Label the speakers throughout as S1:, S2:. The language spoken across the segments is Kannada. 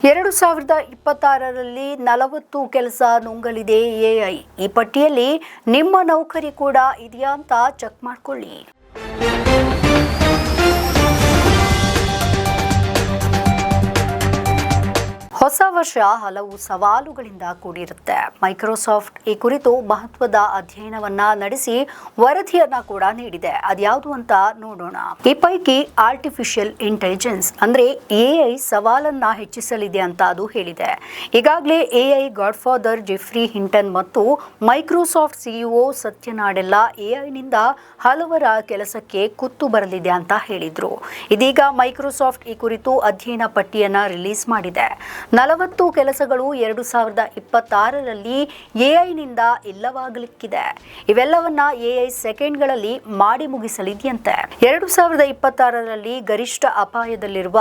S1: 2026ರಲ್ಲಿ 40 ಕೆಲಸ ನುಂಗಲಿದೆ ಎಐ. ಈ ಪಟ್ಟಿಯಲ್ಲಿ ನಿಮ್ಮ ನೌಕರಿ ಕೂಡ ಇದೆಯಾ ಅಂತ ಚೆಕ್ ಮಾಡ್ಕೊಳ್ಳಿ. ಹೊಸ ವರ್ಷ ಹಲವು ಸವಾಲುಗಳಿಂದ ಕೂಡಿರುತ್ತೆ. ಮೈಕ್ರೋಸಾಫ್ಟ್ ಈ ಕುರಿತು ಮಹತ್ವದ ಅಧ್ಯಯನವನ್ನ ನಡೆಸಿ ವರದಿಯನ್ನ ಕೂಡ ನೀಡಿದೆ. ಅದ್ಯಾವುದು ಅಂತ ನೋಡೋಣ. ಈ ಪೈಕಿ ಆರ್ಟಿಫಿಷಿಯಲ್ ಇಂಟೆಲಿಜೆನ್ಸ್ ಅಂದ್ರೆ ಎಐ ಸವಾಲನ್ನ ಹೆಚ್ಚಿಸಲಿದೆ ಅಂತ ಅದು ಹೇಳಿದೆ. ಈಗಾಗಲೇ AI god father Jeffrey Hinton ಮತ್ತು ಮೈಕ್ರೋಸಾಫ್ಟ್ ಸಿಇಒ ಸತ್ಯ ನಾಡೆಲ್ಲ ಎಐನಿಂದ ಹಲವರ ಕೆಲಸಕ್ಕೆ ಕುತ್ತು ಬರಲಿದೆ ಅಂತ ಹೇಳಿದ್ರು. ಇದೀಗ ಮೈಕ್ರೋಸಾಫ್ಟ್ ಈ ಕುರಿತು ಅಧ್ಯಯನ ಪಟ್ಟಿಯನ್ನ ರಿಲೀಸ್ ಮಾಡಿದೆ. 40 ಕೆಲಸಗಳು 2026ರಲ್ಲಿ ಎಐನಿಂದ ಇಲ್ಲವಾಗಲಿಕ್ಕಿದೆ. ಇವೆಲ್ಲವನ್ನ ಎಐ ಸೆಕೆಂಡ್ಗಳಲ್ಲಿ ಮಾಡಿ ಮುಗಿಸಲಿದೆಯಂತೆ. 2026ರಲ್ಲಿ ಗರಿಷ್ಠ ಅಪಾಯದಲ್ಲಿರುವ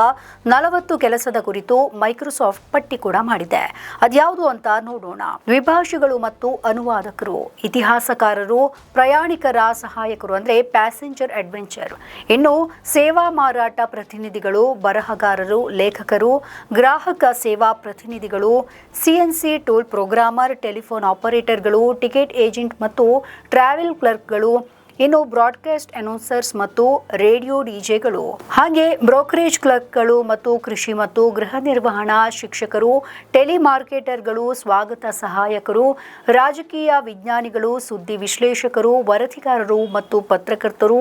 S1: 40 ಕೆಲಸದ ಕುರಿತು ಮೈಕ್ರೋಸಾಫ್ಟ್ ಪಟ್ಟಿ ಕೂಡ ಮಾಡಿದೆ. ಅದ್ಯಾವುದು ಅಂತ ನೋಡೋಣ. ದ್ವಿಭಾಷಿಗಳು ಮತ್ತು ಅನುವಾದಕರು, ಇತಿಹಾಸಕಾರರು, ಪ್ರಯಾಣಿಕರ ಸಹಾಯಕರು ಅಂದ್ರೆ ಪ್ಯಾಸೆಂಜರ್ ಅಡ್ವೆಂಚರ್, ಇನ್ನು ಸೇವಾ ಮಾರಾಟ ಪ್ರತಿನಿಧಿಗಳು, ಬರಹಗಾರರು, ಲೇಖಕರು, ಗ್ರಾಹಕ ಸೇವಾ ಪ್ರತಿನಿಧಿಗಳು, ಸಿಎನ್ಸಿ ಟೂಲ್ ಪ್ರೋಗ್ರಾಮರ್, ಟೆಲಿಫೋನ್ ಆಪರೇಟರ್ಗಳು, ಟಿಕೆಟ್ ಏಜೆಂಟ್ ಮತ್ತು ಟ್ರಾವೆಲ್ ಕ್ಲರ್ಕ್ಗಳು, ಇನ್ನು ಬ್ರಾಡ್ಕಾಸ್ಟ್ ಅನೌನ್ಸರ್ಸ್ ಮತ್ತು ರೇಡಿಯೋ ಡಿಜೆಗಳು, ಹಾಗೆ ಬ್ರೋಕರೇಜ್ ಕ್ಲರ್ಕ್ಗಳು ಮತ್ತು ಕೃಷಿ ಮತ್ತು ಗೃಹ ನಿರ್ವಹಣಾ ಶಿಕ್ಷಕರು, ಟೆಲಿಮಾರ್ಕೆಟರ್ಗಳು, ಸ್ವಾಗತ ಸಹಾಯಕರು, ರಾಜಕೀಯ ವಿಜ್ಞಾನಿಗಳು, ಸುದ್ದಿ ವಿಶ್ಲೇಷಕರು, ವರದಿಗಾರರು ಮತ್ತು ಪತ್ರಕರ್ತರು,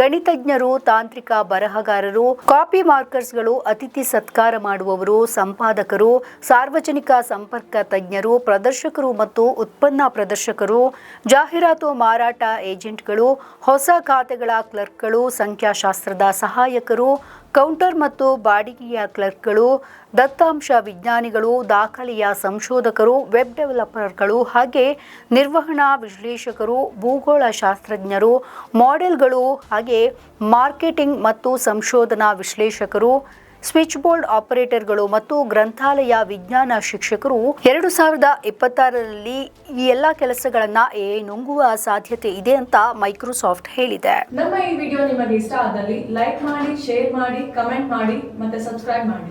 S1: ಗಣಿತಜ್ಞರು, ತಾಂತ್ರಿಕ ಬರಹಗಾರರು, ಕಾಪಿ ಮಾರ್ಕರ್ಸ್ಗಳು, ಅತಿಥಿ ಸತ್ಕಾರ ಮಾಡುವವರು, ಸಂಪಾದಕರು, ಸಾರ್ವಜನಿಕ ಸಂಪರ್ಕ ತಜ್ಞರು, ಪ್ರದರ್ಶಕರು ಮತ್ತು ಉತ್ಪನ್ನ ಪ್ರದರ್ಶಕರು, ಜಾಹೀರಾತು ಮಾರಾಟ ಏಜೆಂಟ್ಗಳು, ಹೊಸ ಖಾತೆಗಳ ಕ್ಲರ್ಕ್ಗಳು, ಸಂಖ್ಯಾಶಾಸ್ತ್ರದ ಸಹಾಯಕರು, ಕೌಂಟರ್ ಮತ್ತು ಬಾಡಿಗೆಯ ಕ್ಲರ್ಕ್ಗಳು, ದತ್ತಾಂಶ ವಿಜ್ಞಾನಿಗಳು, ದಾಖಲೆಯ ಸಂಶೋಧಕರು, ವೆಬ್ ಡೆವಲಪರ್ಗಳು, ಹಾಗೆ ನಿರ್ವಹಣಾ ವಿಶ್ಲೇಷಕರು, ಭೂಗೋಳ ಶಾಸ್ತ್ರಜ್ಞರು, ಮಾಡೆಲ್ಗಳು, ಹಾಗೆ ಮಾರ್ಕೆಟಿಂಗ್ ಮತ್ತು ಸಂಶೋಧನಾ ವಿಶ್ಲೇಷಕರು, ಸ್ವಿಚ್ ಬೋರ್ಡ್ ಆಪರೇಟರ್ಗಳು ಮತ್ತು ಗ್ರಂಥಾಲಯ ವಿಜ್ಞಾನ ಶಿಕ್ಷಕರು 2026ರಲ್ಲಿ ಈ ಎಲ್ಲ ಕೆಲಸಗಳನ್ನ ಎಐ ನುಂಗುವ ಸಾಧ್ಯತೆ ಇದೆ ಅಂತ ಮೈಕ್ರೋಸಾಫ್ಟ್ ಹೇಳಿದೆ.
S2: ನಮ್ಮ ಈ ವಿಡಿಯೋ ನಿಮಗೆ ಇಷ್ಟ ಆದಲ್ಲಿ ಲೈಕ್ ಮಾಡಿ, ಶೇರ್ ಮಾಡಿ, ಕಮೆಂಟ್ ಮಾಡಿ ಮತ್ತೆ ಸಬ್ಸ್ಕ್ರೈಬ್ ಮಾಡಿ.